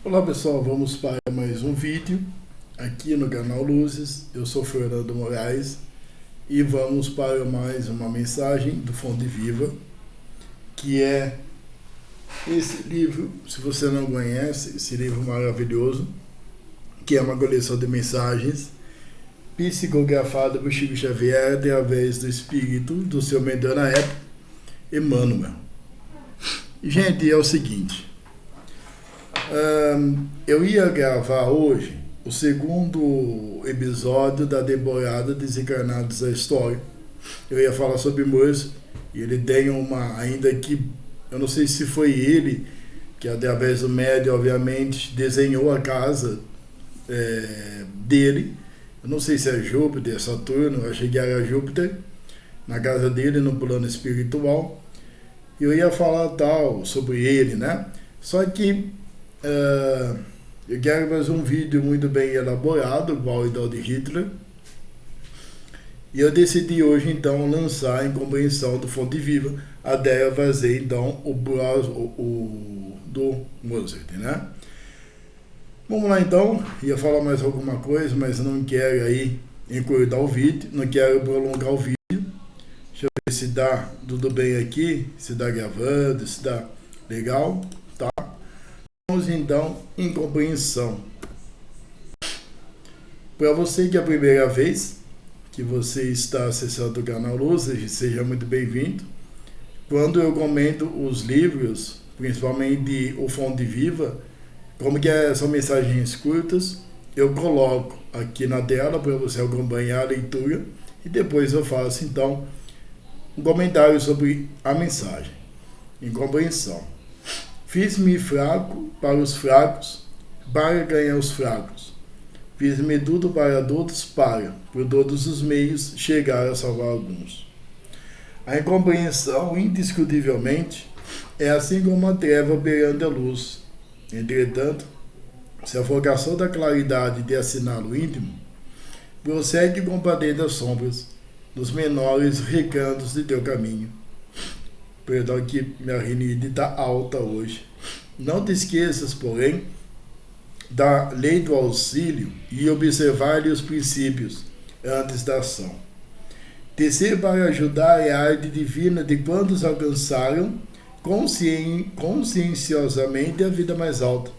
Olá pessoal, vamos para mais um vídeo aqui no canal Luzes. Eu sou Fernando Moraes e vamos para mais uma mensagem do Fonte Viva, que é esse livro. Se você não conhece, esse livro maravilhoso, que é uma coleção de mensagens psicografada por Chico Xavier através do espírito do seu mentor na época, Emmanuel. Gente, é o seguinte, eu ia gravar hoje o segundo episódio da temporada Desencarnados da História. Eu ia falar sobre Mursa, e ele tem uma, ainda que, eu não sei se foi ele que através do médium, obviamente, desenhou a casa dele. Eu não sei se é Júpiter, Saturno, eu achei que era Júpiter, na casa dele, no plano espiritual. Eu ia falar tal sobre ele, né? Só que eu quero fazer um vídeo muito bem elaborado, igual o Adolf Hitler. E eu decidi hoje, então, lançar em compreensão do Fonte Viva, até eu fazer, então, o do Mozart, né? Vamos lá, então. Ia falar mais alguma coisa, mas não quero aí encurtar o vídeo, não quero prolongar o vídeo. Deixa eu ver se dá tudo bem aqui, se dá gravando, se dá legal, tá? Vamos então em compreensão. Para você que é a primeira vez que você está acessando o canal Luz, seja muito bem-vindo. Quando eu comento os livros, principalmente o Fonte Viva, como que são mensagens curtas, eu coloco aqui na tela para você acompanhar a leitura e depois eu faço então um comentário sobre a mensagem, em compreensão. Fiz-me fraco para os fracos, para ganhar os fracos. Fiz-me tudo para todos, para, por todos os meios, chegar a salvar alguns. A incompreensão, indiscutivelmente, é assim como a treva perante a luz. Entretanto, se a vocação da claridade de assinar o íntimo, prossegue combater das sombras, nos menores recantos de teu caminho. Perdão que minha rinite está alta hoje. Não te esqueças, porém, da lei do auxílio e observar-lhe os princípios antes da ação. Tecer para ajudar é a arte divina de quantos alcançaram conscienciosamente a vida mais alta.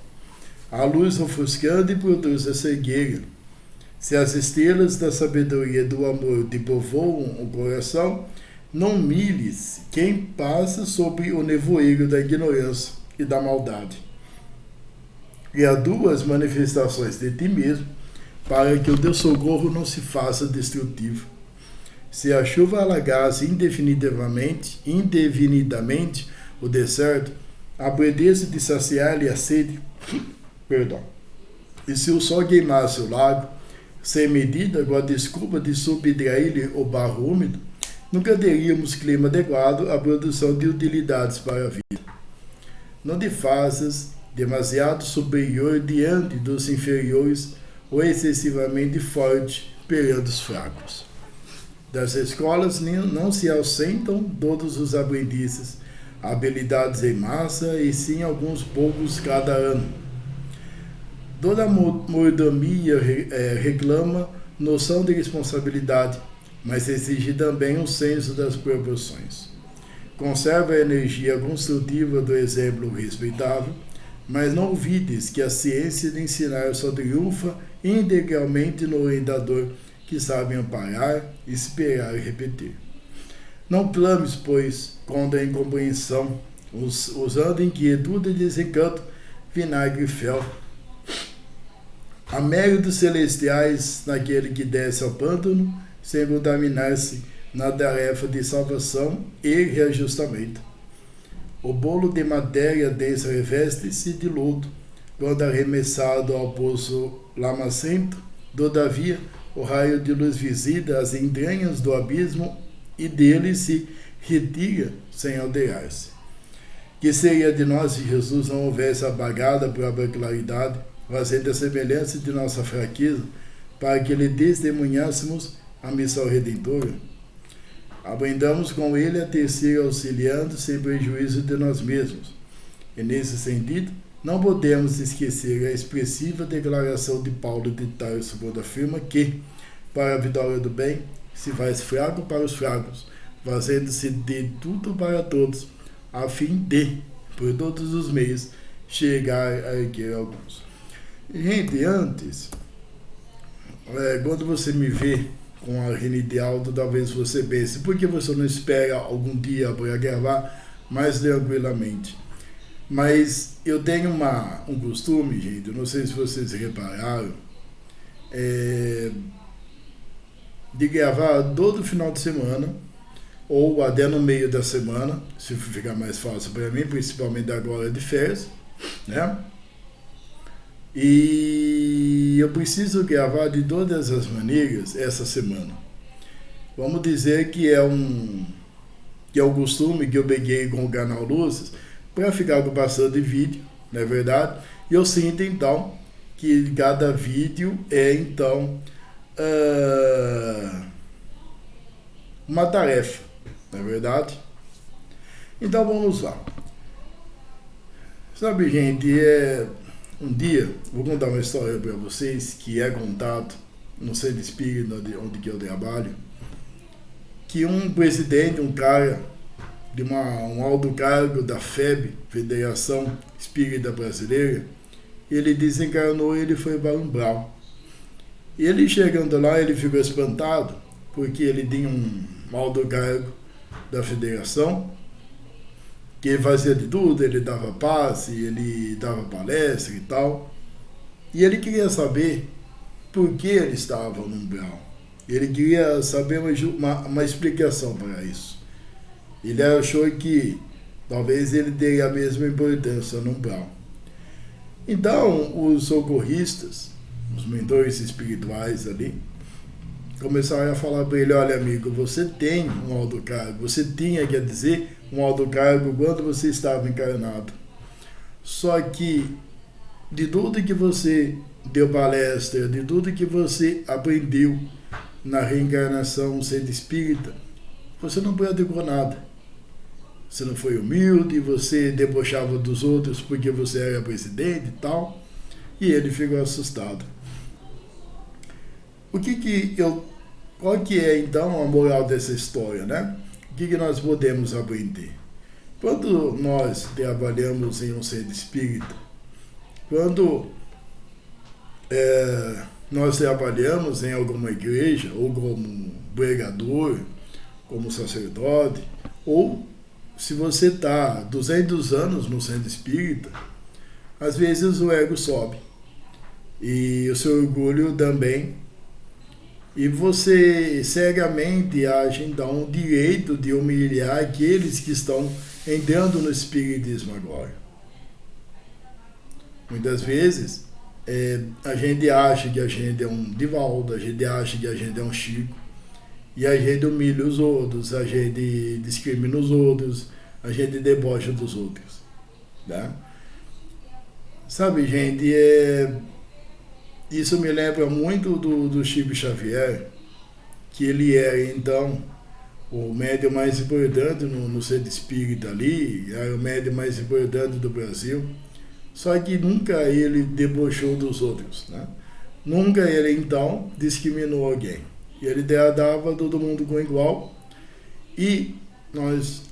A luz ofuscando e produz a cegueira. Se as estrelas da sabedoria e do amor te povoam o coração, não milhes quem passa sobre o nevoeiro da ignorância e da maldade. E há duas manifestações de ti mesmo, para que o teu socorro não se faça destrutivo. Se a chuva alagasse indefinidamente o deserto, apretece de saciar-lhe a sede, e se o sol queimasse o lago, sem medida, com a desculpa de subtrair-lhe o barro úmido, nunca teríamos clima adequado à produção de utilidades para a vida. Não te faças demasiado superior diante dos inferiores ou excessivamente forte perante os fracos. Das escolas não se ausentam todos os aprendizes, habilidades em massa, e sim alguns poucos cada ano. Toda mordomia reclama noção de responsabilidade, mas exige também um senso das proporções. Conserva a energia construtiva do exemplo respeitável, mas não ouvides que a ciência de ensinar só triunfa integralmente no orientador que sabe amparar, esperar e repetir. Não clames, pois, contra a incompreensão, usando inquietude e desencanto, vinagre e fel. Há méritos celestiais naquele que desce ao pântano, sem contaminar-se na tarefa de salvação e reajustamento. O bolo de matéria densa reveste-se de lodo, quando arremessado ao poço lamacento. Todavia, o raio de luz visita as entranhas do abismo e dele se retira sem alterar-se. Que seria de nós se Jesus não houvesse apagado a própria claridade, fazendo a semelhança de nossa fraqueza, para que lhe testemunhássemos a missão redentora? Aprendamos com ele a tecer auxiliando sem prejuízo de nós mesmos. E nesse sentido, não podemos esquecer a expressiva declaração de Paulo de Tarso, quando afirma que, para a vitória do bem, se faz fraco para os fracos, fazendo-se de tudo para todos, a fim de, por todos os meios, chegar a erguer alguns. Gente, antes, quando você me vê com a Rene de Aldo, talvez você pense, por que você não espera algum dia para gravar mais tranquilamente? Mas eu tenho um costume, gente, eu não sei se vocês repararam, de gravar todo final de semana, ou até no meio da semana, se ficar mais fácil para mim, principalmente agora de férias, né? E eu preciso gravar de todas as maneiras essa semana. Vamos dizer que é um costume que eu peguei com o canal Luzes para ficar com bastante vídeo, não é verdade? E eu sinto então que cada vídeo é então uma tarefa, não é verdade? Então vamos lá. Sabe, gente, um dia, vou contar uma história para vocês que é contado no centro espírita onde eu trabalho, que um presidente, um cara de um alto cargo da FEB, Federação Espírita Brasileira, ele desencarnou e ele foi para Umbral. E ele chegando lá, ele ficou espantado, porque ele tinha um alto cargo da federação, que ele fazia de tudo, ele dava passe, ele dava palestra e tal. E ele queria saber por que ele estava no Umbral. Ele queria saber uma explicação para isso. Ele achou que talvez ele teria a mesma importância no Umbral. Então, os socorristas, os mentores espirituais ali, começaram a falar para ele: olha, amigo, você tem um alto cargo, você tinha, quer dizer, um alto cargo quando você estava encarnado. Só que de tudo que você deu palestra, de tudo que você aprendeu na reencarnação sendo espírita, você não praticou nada. Você não foi humilde, você debochava dos outros porque você era presidente e tal. E ele ficou assustado. Qual que é então a moral dessa história, né? O que nós podemos aprender? Quando nós trabalhamos em um centro espírita, quando nós trabalhamos em alguma igreja, ou como pregador, como sacerdote, ou se você está 200 anos no centro espírita, às vezes o ego sobe e o seu orgulho também, e você cegamente acha então o direito de humilhar aqueles que estão entrando no espiritismo agora. Muitas vezes a gente acha que a gente é um Divaldo, a gente acha que a gente é um Chico, e a gente humilha os outros, a gente discrimina os outros, a gente debocha dos outros, né? Sabe, gente, isso me lembra muito do Chico Xavier, que ele era então o médium mais importante no centro espírita ali, era o médium mais importante do Brasil, só que nunca ele debochou dos outros, né? Nunca ele então discriminou alguém. Ele tratava todo mundo com igual, e nós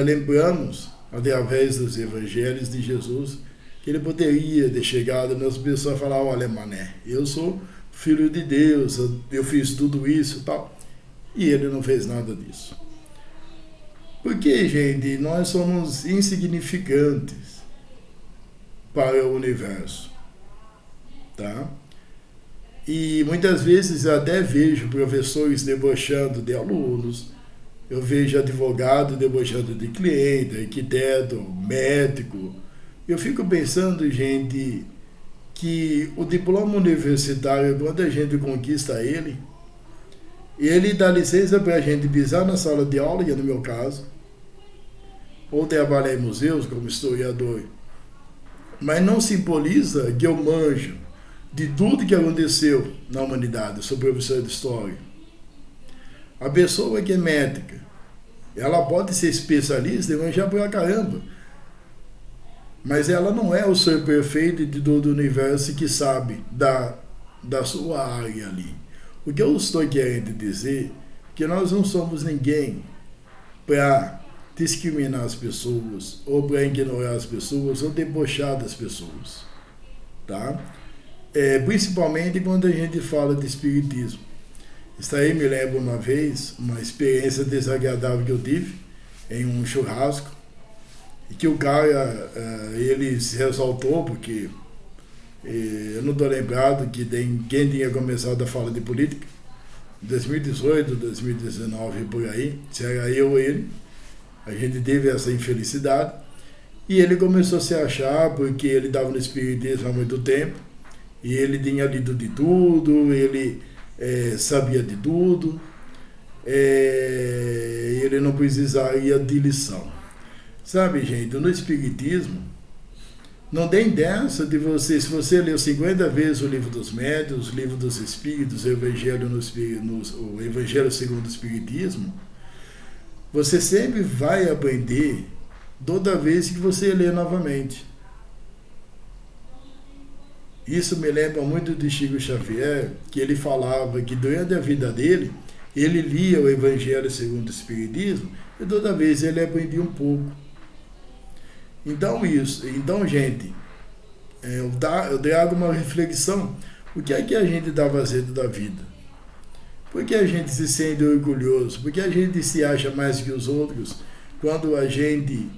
lembramos, através dos evangelhos de Jesus, que ele poderia ter chegado nas pessoas e falar: olha, mané, eu sou filho de Deus, eu fiz tudo isso e tal. E ele não fez nada disso. Porque, gente, nós somos insignificantes para o universo, tá? E muitas vezes eu até vejo professores debochando de alunos, eu vejo advogado debochando de cliente, arquiteto, médico. Eu fico pensando, gente, que o diploma universitário, quando a gente conquista ele dá licença para a gente pisar na sala de aula, que é no meu caso, ou trabalhar em museus como historiador, mas não simboliza que eu manjo de tudo que aconteceu na humanidade. Eu sou professor de história. A pessoa que é médica, ela pode ser especialista e manjar pra caramba, Mas ela não é o ser perfeito de todo o universo que sabe da sua área ali. O que eu estou querendo dizer é que nós não somos ninguém para discriminar as pessoas, ou para ignorar as pessoas, ou debochar das pessoas. Tá? Principalmente quando a gente fala de espiritismo. Isso aí me lembra uma vez, uma experiência desagradável que eu tive em um churrasco, e que o cara, ele se ressaltou, porque eu não estou lembrado quem tinha começado a falar de política, 2018, 2019, por aí, se era eu ou ele. A gente teve essa infelicidade, e ele começou a se achar, porque ele estava no espiritismo há muito tempo, e ele tinha lido de tudo, ele sabia de tudo, ele não precisaria de lição. Sabe, gente, no espiritismo, não tem dessa de você, se você leu 50 vezes o livro dos médiuns, o livro dos espíritos, o Evangelho segundo o Espiritismo, você sempre vai aprender toda vez que você lê novamente. Isso me lembra muito de Chico Xavier, que ele falava que durante a vida dele, ele lia o Evangelho segundo o Espiritismo e toda vez ele aprendia um pouco. Então, gente, eu trago uma reflexão. O que é que a gente está fazendo da vida? Por que a gente se sente orgulhoso? Por que a gente se acha mais que os outros quando a gente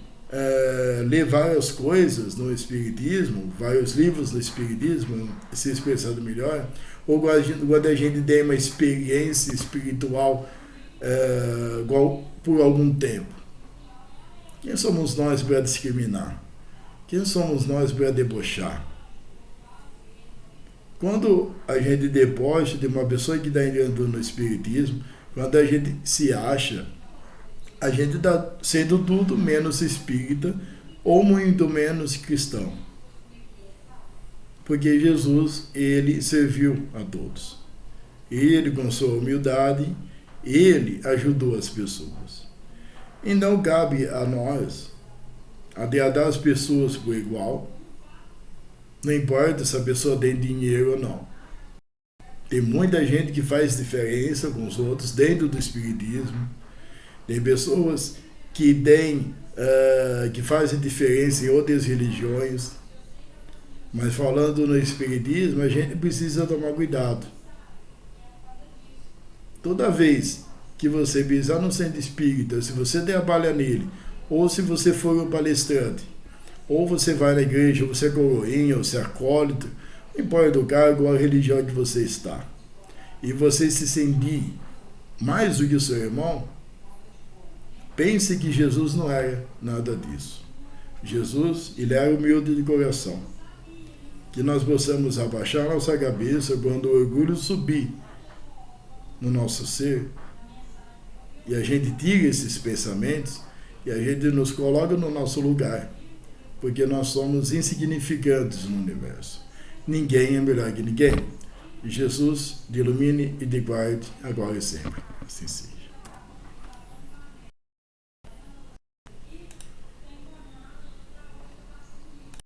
lê várias coisas no Espiritismo, vários livros no Espiritismo, se expressando melhor, ou quando a gente tem uma experiência espiritual por algum tempo? Quem somos nós para discriminar? Quem somos nós para debochar? Quando a gente debocha de uma pessoa que está entrando no espiritismo, quando a gente se acha, a gente está sendo tudo menos espírita ou muito menos cristão. Porque Jesus, ele serviu a todos. Ele, com sua humildade, ele ajudou as pessoas. E não cabe a nós agradar as pessoas por igual, não importa se a pessoa tem dinheiro ou não. Tem muita gente que faz diferença com os outros dentro do espiritismo. Tem pessoas que fazem diferença em outras religiões. Mas falando no espiritismo, a gente precisa tomar cuidado. Toda vez que você pisar no centro espírita, se você trabalha nele, ou se você for um palestrante, ou você vai na igreja, ou você é coroinha, ou você é acólito, não importa o cargo ou a religião que você está, e você se sentir mais do que o seu irmão, pense que Jesus não era nada disso. Jesus, ele era humilde de coração. Que nós possamos abaixar nossa cabeça quando o orgulho subir no nosso ser, e a gente tira esses pensamentos e a gente nos coloca no nosso lugar, porque nós somos insignificantes no universo. Ninguém é melhor que ninguém. Jesus te ilumine e te guarde agora e sempre. Assim seja.